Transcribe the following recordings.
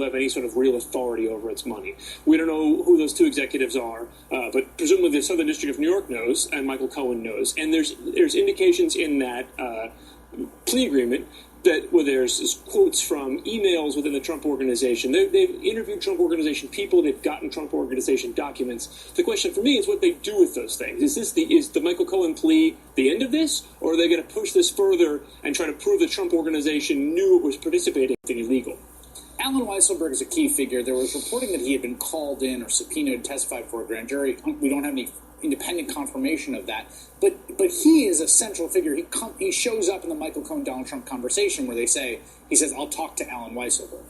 have any sort of real authority over its money. We don't know who those two executives are, but presumably the Southern District of New York knows, and Michael Cohen knows. And there's indications in that plea agreement that there's quotes from emails within the Trump organization. They've interviewed Trump organization people. They've gotten Trump organization documents. The question for me is what they do with those things. Is the Michael Cohen plea the end of this, or are they going to push this further and try to prove the Trump organization knew it was participating in anything illegal? Alan Weisselberg is a key figure. There was reporting that he had been called in or subpoenaed to testify before a grand jury. We don't have any independent confirmation of that. But he is a central figure. He shows up in the Michael Cohen-Donald Trump conversation where he says, I'll talk to Alan Weisselberg.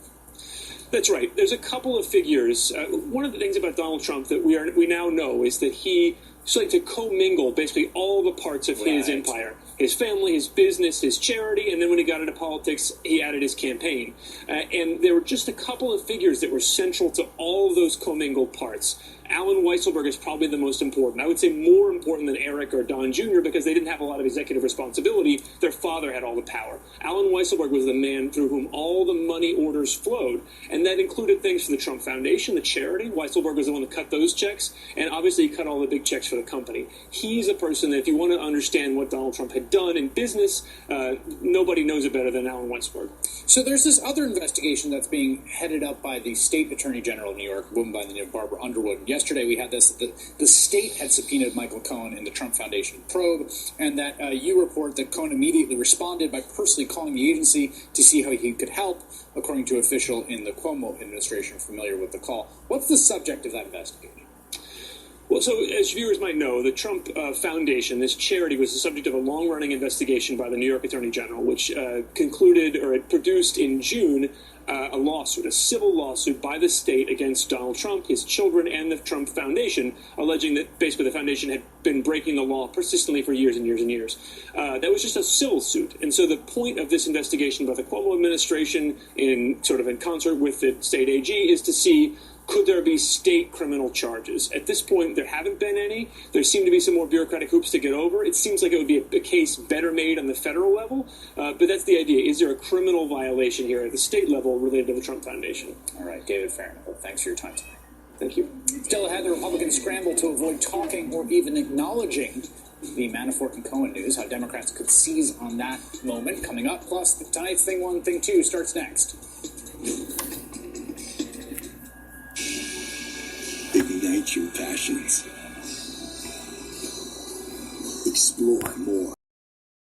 That's right. There's a couple of figures. One of the things about Donald Trump that we now know is that he like to commingle basically all the parts of his empire. His family, his business, his charity, and then when he got into politics, he added his campaign. And there were just a couple of figures that were central to all of those commingled parts. Alan Weisselberg is probably the most important. I would say more important than Eric or Don Jr. because they didn't have a lot of executive responsibility. Their father had all the power. Alan Weisselberg was the man through whom all the money orders flowed, and that included things for the Trump Foundation, the charity. Weisselberg was the one that cut those checks, and obviously he cut all the big checks for the company. He's a person that if you want to understand what Donald Trump had done in business, nobody knows it better than Alan Weisselberg. So there's this other investigation that's being headed up by the state attorney general of New York, a woman by the name of Barbara Underwood. Yesterday we had this, the state had subpoenaed Michael Cohen in the Trump Foundation probe, and that you report that Cohen immediately responded by personally calling the agency to see how he could help, according to an official in the Cuomo administration familiar with the call. What's the subject of that investigation? Well, so as viewers might know, the Trump Foundation, this charity, was the subject of a long-running investigation by the New York Attorney General, which concluded or had produced in June a lawsuit, a civil lawsuit by the state against Donald Trump, his children, and the Trump Foundation, alleging that basically the foundation had been breaking the law persistently for years and years and years. That was just a civil suit. And so the point of this investigation by the Cuomo administration, in concert with the state AG, is to see, could there be state criminal charges? At this point, there haven't been any. There seem to be some more bureaucratic hoops to get over. It seems like it would be a case better made on the federal level, but that's the idea. Is there a criminal violation here at the state level related to the Trump Foundation? All right, David Farron, thanks for your time tonight. Thank you. Still ahead, the Republicans scramble to avoid talking or even acknowledging the Manafort and Cohen news, how Democrats could seize on that moment coming up. Plus, tonight's Thing 1, Thing 2 starts next. Ignite your passions. Explore more.